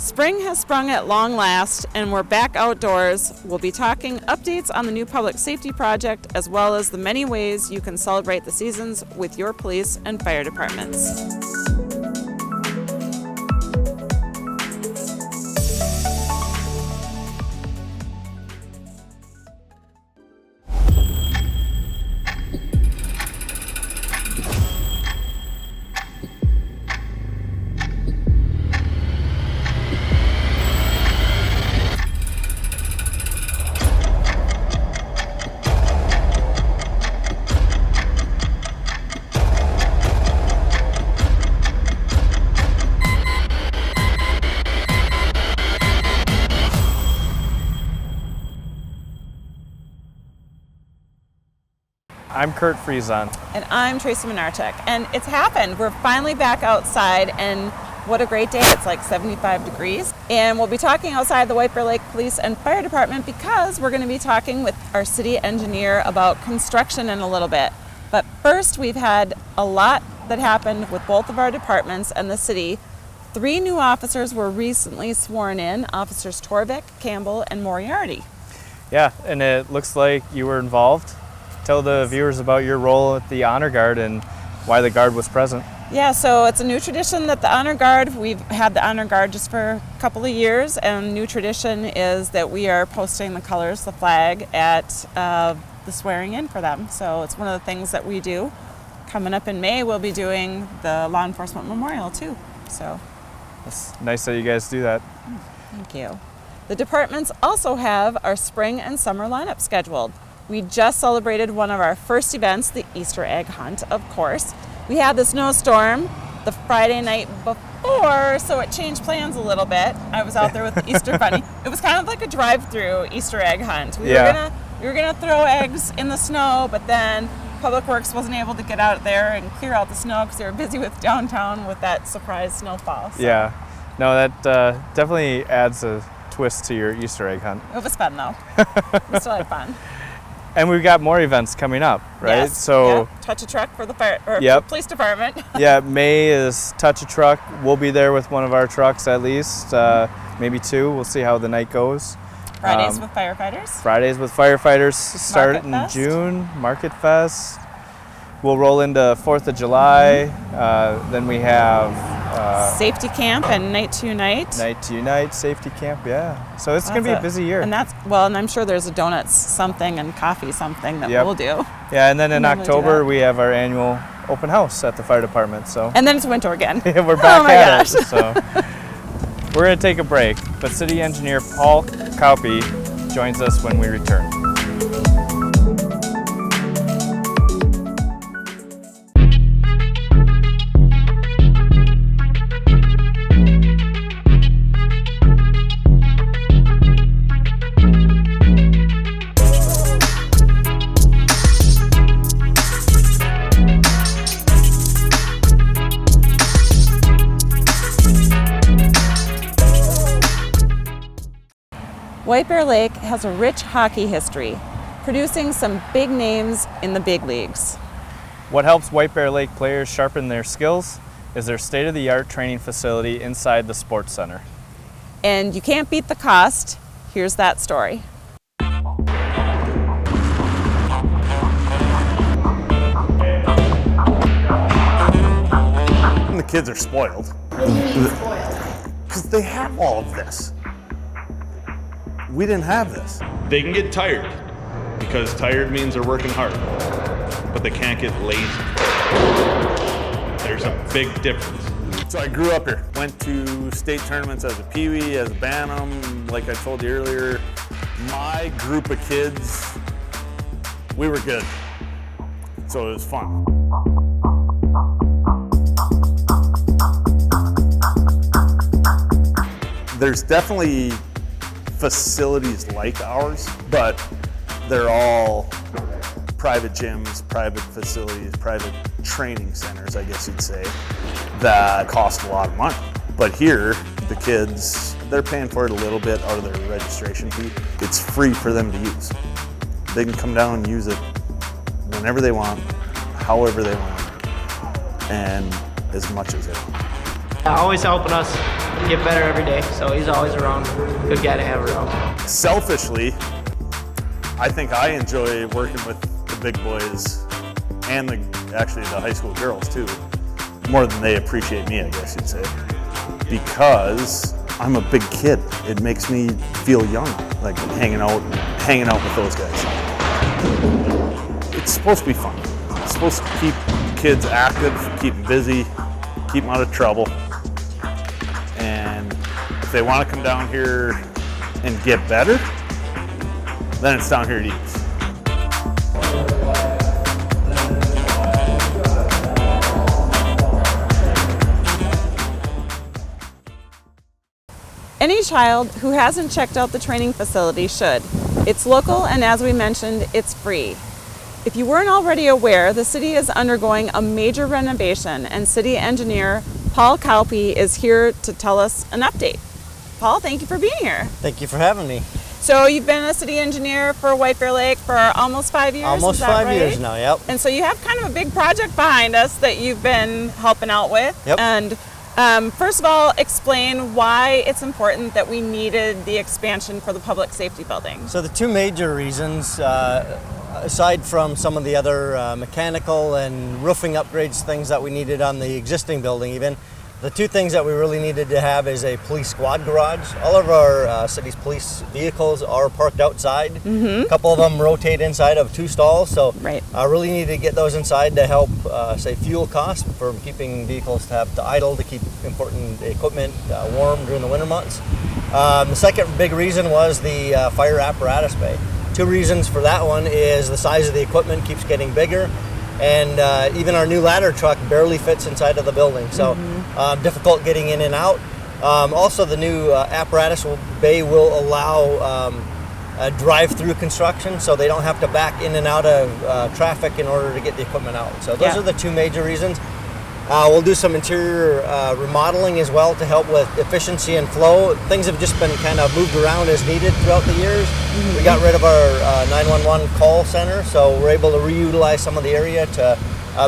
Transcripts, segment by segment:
Spring has sprung at long last, and we're back outdoors. We'll be talking updates on the new public safety project, as well as the many ways you can celebrate the seasons with your police and fire departments. I'm Kurt Friesen. And I'm Tracy and it's happened. We're finally back outside, and what a great day. It's like 75 degrees. And we'll be talking outside the White Bear Lake Police and Fire Department because we're going to be talking with our city engineer about construction in a little bit. But first, we've had a lot that happened with both of our departments and the city. 3 new officers were recently sworn in, Officers Torvik, Campbell, and Moriarty. Yeah, and it looks like you were involved. Tell the viewers about your role at the Honor Guard and why the Guard was present. Yeah, so it's a new tradition that the Honor Guard, we've had the Honor Guard just for a couple of years, and new tradition is that we are posting the colors, the flag, at the swearing in for them. So it's one of the things that we do. Coming up in May, we'll be doing the Law Enforcement Memorial too. So it's nice that you guys do that. Thank you. The departments also have our spring and summer lineup scheduled. We just celebrated one of our first events, the Easter egg hunt, of course. We had the snowstorm the Friday night before, so it changed plans a little bit. I was out there with the Easter Bunny. It was kind of like a drive-through Easter egg hunt. We were gonna throw eggs in the snow, but then Public Works wasn't able to get out there and clear out the snow because they were busy with downtown with that surprise snowfall. So. Yeah, no, that definitely adds a twist to your Easter egg hunt. It was fun though. We still had fun. And we've got more events coming up, right? Yes. So Touch a Truck for the fire for the police department. Yeah, May is Touch a Truck. We'll be there with one of our trucks at least, maybe 2. We'll see how the night goes. Fridays with firefighters. Fridays with firefighters start in June. Market Fest. We'll roll into 4th of July. Then we have Safety Camp and Night to Unite. Night to Unite, Safety Camp, yeah. So it's going to be a busy year. And and I'm sure there's a donuts something and coffee something that we'll do. Yeah, and then in October we have our annual open house at the fire department. So. And then it's winter again. We're back at it. So we're going to take a break, but City Engineer Paul Kauppi joins us when we return. White Bear Lake has a rich hockey history, producing some big names in the big leagues. What helps White Bear Lake players sharpen their skills is their state-of-the-art training facility inside the Sports Center. And you can't beat the cost. Here's that story. The kids are spoiled. What do you mean spoiled? Because they have all of this. We didn't have this. They can get tired because tired means they're working hard, but they can't get lazy. There's a big difference. So I grew up here, went to state tournaments as a peewee, as a bantam, like I told you earlier. My group of kids, we were good. So it was fun. There's definitely facilities like ours, but they're all private gyms, private facilities, private training centers, I guess you'd say, that cost a lot of money. But here, the kids, they're paying for it a little bit out of their registration fee. It's free for them to use. They can come down and use it whenever they want, however they want, and as much as they want. Always helping us get better every day. So he's always around. Good guy to have around. Selfishly, I think I enjoy working with the big boys and actually the high school girls too, more than they appreciate me, I guess you'd say, because I'm a big kid. It makes me feel young, like hanging out with those guys. It's supposed to be fun. It's supposed to keep kids active, keep them busy, keep them out of trouble. And if they want to come down here and get better, then it's down here to East. Any child who hasn't checked out the training facility should. It's local, and as we mentioned, it's free. If you weren't already aware, the city is undergoing a major renovation, and city engineer Paul Kalpe is here to tell us an update. Paul, thank you for being here. Thank you for having me. So you've been a city engineer for White Bear Lake for almost 5 years? Almost is that 5 years now, yep. And so you have kind of a big project behind us that you've been helping out with. Yep. And first of all, explain why it's important that we needed the expansion for the public safety building. So the two major reasons, aside from some of the other mechanical and roofing upgrades, things that we needed on the existing building even, the two things that we really needed to have is a police squad garage. All of our city's police vehicles are parked outside. A couple of them rotate inside of 2 stalls, so Right. really need to get those inside to help say fuel costs for keeping vehicles to idle, to keep important equipment warm during the winter months. The second big reason was the fire apparatus bay. 2 reasons for that one is the size of the equipment keeps getting bigger, and even our new ladder truck barely fits inside of the building, so difficult getting in and out. Also, the new apparatus bay will allow drive-through construction, so they don't have to back in and out of traffic in order to get the equipment out. So those are the 2 major reasons. We'll do some interior remodeling as well to help with efficiency and flow. Things have just been kind of moved around as needed throughout the years. We got rid of our 911 call center, so we're able to reutilize some of the area to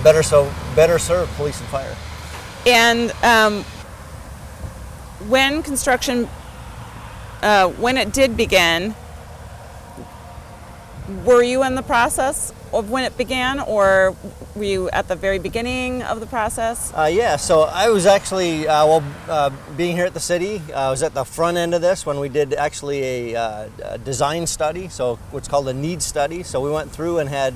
better serve police and fire. And when construction, when it did begin, were you in the process of when it began, or were you at the very beginning of the process? Yeah, so I was actually, being here at the city, I was at the front end of this when we did actually a design study, so what's called a needs study. So we went through and had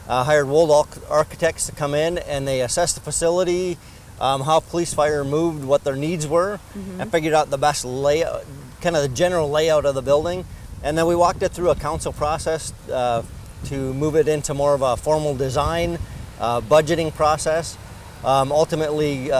hired Wold architects to come in, and they assessed the facility, how police fire moved, what their needs were, and figured out the best layout, kind of the general layout of the building. And then we walked it through a council process to move it into more of a formal design, budgeting process, ultimately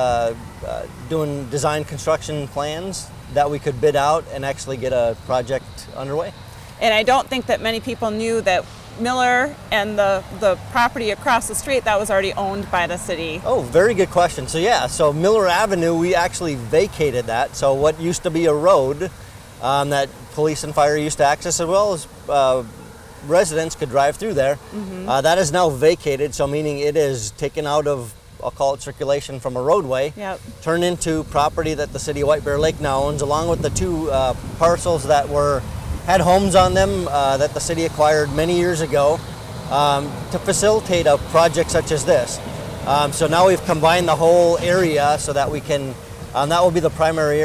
doing design construction plans that we could bid out and actually get a project underway. And I don't think that many people knew that Miller and the property across the street, that was already owned by the city. Oh, very good question. So yeah, so Miller Avenue, we actually vacated that. So what used to be a road that police and fire used to access, as well as residents could drive through there. That is now vacated, so meaning it is taken out of, I'll call it circulation from a roadway, turned into property that the city of White Bear Lake now owns, along with the 2 parcels that had homes on them that the city acquired many years ago to facilitate a project such as this. So now we've combined the whole area so that we can, that will be the primary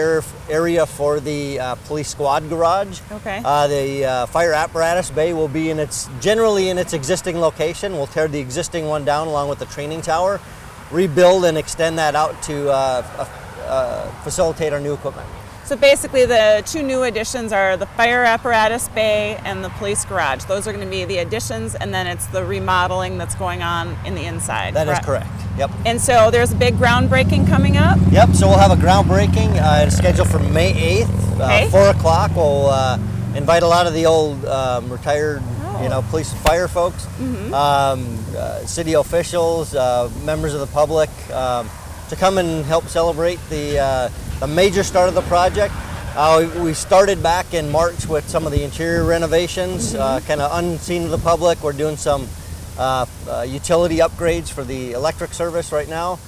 area for the police squad garage. Okay. The fire apparatus bay will be generally in its existing location. We'll tear the existing one down along with the training tower, rebuild and extend that out to facilitate our new equipment. So basically the 2 new additions are the fire apparatus bay and the police garage. Those are going to be the additions, and then it's the remodeling that's going on in the inside. That is correct. Yep. And so there's a big groundbreaking coming up? Yep, so we'll have a groundbreaking. It's scheduled for May 8th, 4 o'clock. We'll invite a lot of the old retired police and fire folks, city officials, members of the public, to come and help celebrate the major start of the project. We started back in March with some of the interior renovations, kind of unseen to the public. We're doing some utility upgrades for the electric service right now.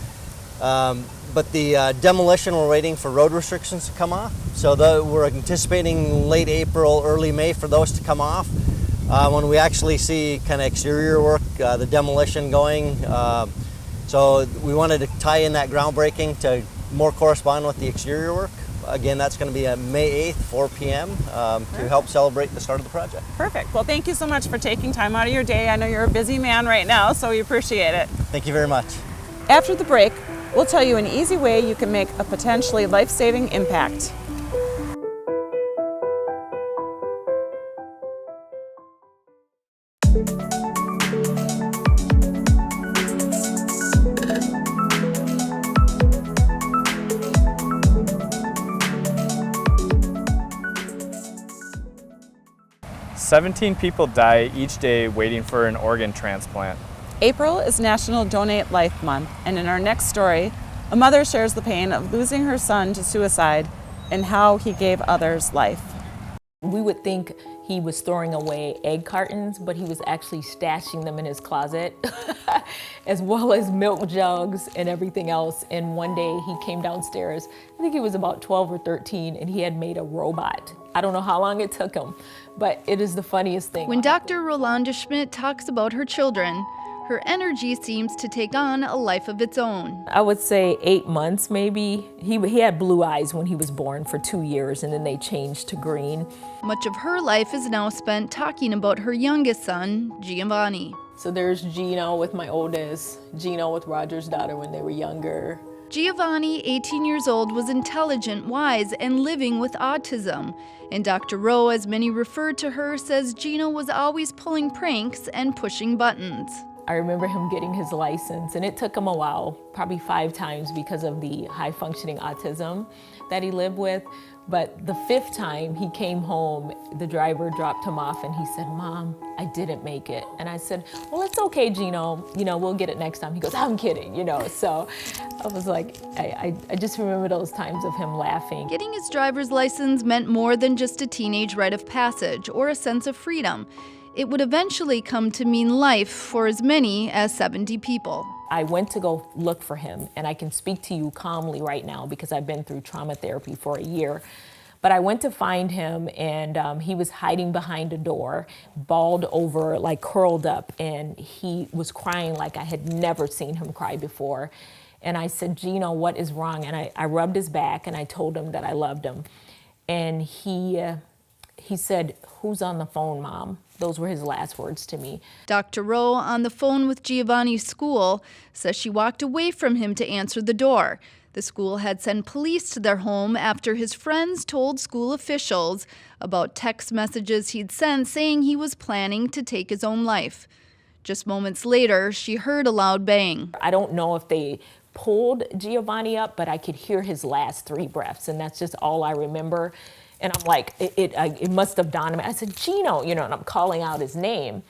but the demolition, we're waiting for road restrictions to come off. So we're anticipating late April, early May for those to come off. When we actually see kind of exterior work, the demolition going. So we wanted to tie in that groundbreaking to more correspond with the exterior work. Again, that's going to be May 8th, 4 p.m. To help celebrate the start of the project. Perfect. Well, thank you so much for taking time out of your day. I know you're a busy man right now, so we appreciate it. Thank you very much. After the break, we'll tell you an easy way you can make a potentially life-saving impact. "17 people die each day waiting for an organ transplant." April is National Donate Life Month, and in our next story, a mother shares the pain of losing her son to suicide and how he gave others life. We would think he was throwing away egg cartons, but he was actually stashing them in his closet, as well as milk jugs and everything else. And one day he came downstairs, I think he was about 12 or 13, and he had made a robot. I don't know how long it took him, but it is the funniest thing. When Dr. Rolanda Schmidt talks about her children, her energy seems to take on a life of its own. I would say 8 months maybe. He had blue eyes when he was born for 2 years, and then they changed to green. Much of her life is now spent talking about her youngest son, Giovanni. So there's Gino with my oldest, Gino with Roger's daughter when they were younger. Giovanni, 18 years old, was intelligent, wise, and living with autism. And Dr. Rowe, as many refer to her, says Gino was always pulling pranks and pushing buttons. I remember him getting his license, and it took him a while, probably 5 times because of the high-functioning autism that he lived with. But the 5th time he came home, the driver dropped him off, and he said, "Mom, I didn't make it." And I said, "Well, it's okay, Gino. We'll get it next time." He goes, "I'm kidding," So I was like, I just remember those times of him laughing. Getting his driver's license meant more than just a teenage rite of passage or a sense of freedom. It would eventually come to mean life for as many as 70 people. I went to go look for him, and I can speak to you calmly right now because I've been through trauma therapy for a year. But I went to find him, and he was hiding behind a door, balled over, like curled up, and he was crying like I had never seen him cry before. And I said, "Gino, what is wrong?" And I rubbed his back, and I told him that I loved him. And he said, "Who's on the phone, Mom?" Those were his last words to me. Dr. Rowe, on the phone with Giovanni's school, says she walked away from him to answer the door. The school had sent police to their home after his friends told school officials about text messages he'd sent saying he was planning to take his own life. Just moments later, she heard a loud bang. I don't know if they pulled Giovanni up, but I could hear his last 3 breaths, and that's just all I remember. And I'm like, it must have dawned on me. I said, "Gino," and I'm calling out his name.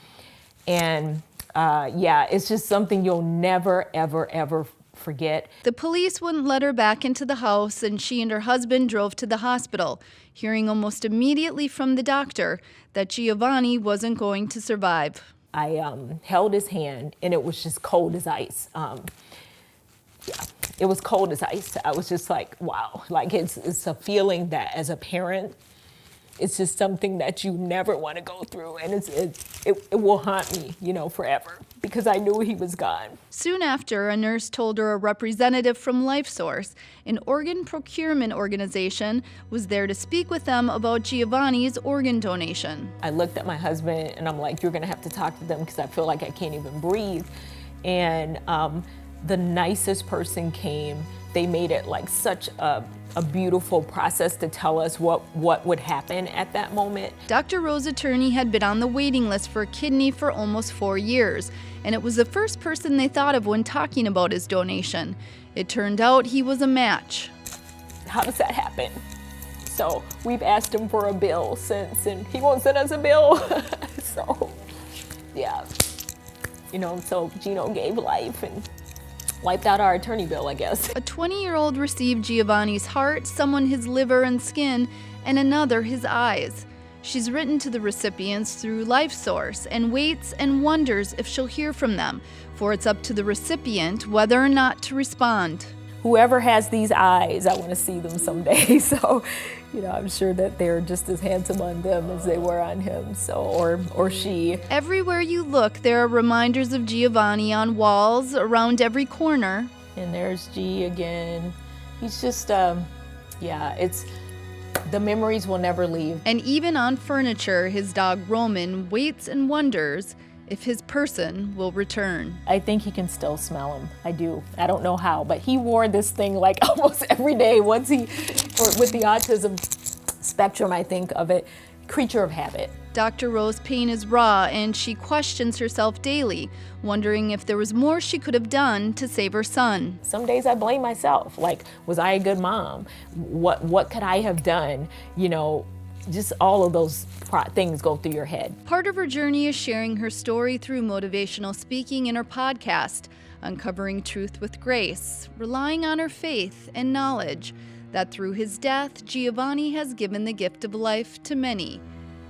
And it's just something you'll never, ever, ever forget. The police wouldn't let her back into the house, and she and her husband drove to the hospital, hearing almost immediately from the doctor that Giovanni wasn't going to survive. I held his hand, and it was just cold as ice. It was cold as ice. I was just like, wow. Like it's a feeling that as a parent, it's just something that you never want to go through. And it will haunt me, forever because I knew he was gone. Soon after, a nurse told her a representative from LifeSource, an organ procurement organization, was there to speak with them about Giovanni's organ donation. I looked at my husband and I'm like, "You're going to have to talk to them because I feel like I can't even breathe." And the nicest person came. They made it like such a beautiful process to tell us what would happen at that moment. Dr. Rowe's attorney had been on the waiting list for a kidney for almost 4 years, and it was the first person they thought of when talking about his donation. It turned out he was a match. How does that happen? So we've asked him for a bill since, and he won't send us a bill. So, yeah. So Gino gave life and wiped out our attorney bill, I guess. A 20-year-old received Giovanni's heart, someone his liver and skin, and another his eyes. She's written to the recipients through LifeSource and waits and wonders if she'll hear from them, for it's up to the recipient whether or not to respond. whoever has these eyes, I want to see them someday. So, I'm sure that they're just as handsome on them as they were on him, or she. Everywhere you look, there are reminders of Giovanni on walls around every corner. And there's G again. He's just, it's, the memories will never leave. And even on furniture, his dog Roman waits and wonders if his person will return. I think he can still smell him. I do. I don't know how, but he wore this thing like almost every day with the autism spectrum, I think of it, creature of habit. Dr. Rose Payne is raw, and she questions herself daily, wondering if there was more she could have done to save her son. Some days I blame myself. Like, was I a good mom? What could I have done? Just all of those things go through your head. Part of her journey is sharing her story through motivational speaking in her podcast, Uncovering Truth with Grace, relying on her faith and knowledge that through his death, Giovanni has given the gift of life to many,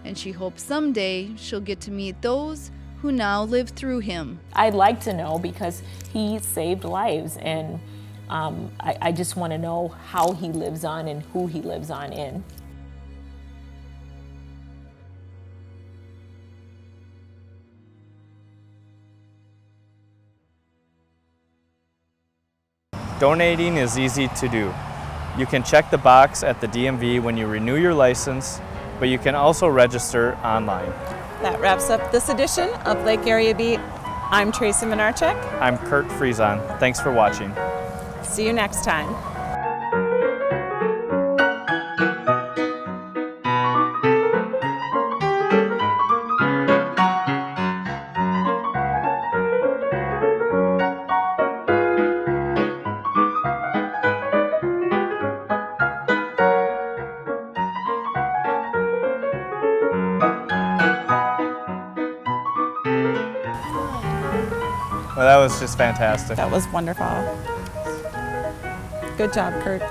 and she hopes someday she'll get to meet those who now live through him. I'd like to know because he saved lives, and I just want to know how he lives on and who he lives on in. Donating is easy to do. You can check the box at the DMV when you renew your license, but you can also register online. That wraps up this edition of Lake Area Beat. I'm Tracy Minarchek. I'm Kurt Friesen. Thanks for watching. See you next time. Well, that was just fantastic. That was wonderful. Good job, Kurt.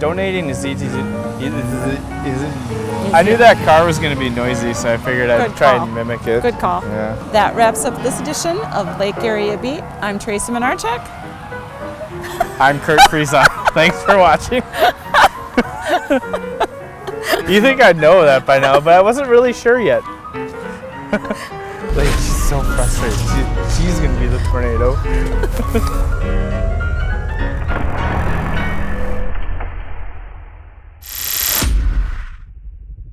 Donating is easy. I knew that car was going to be noisy, so I figured I'd try and mimic it. Good call. Yeah. That wraps up this edition of Lake Area Beat. I'm Tracy Minarchek. I'm Kurt Friesen. Thanks for watching. You think I'd know that by now, but I wasn't really sure yet. Like, she's so frustrated. She's gonna be the tornado.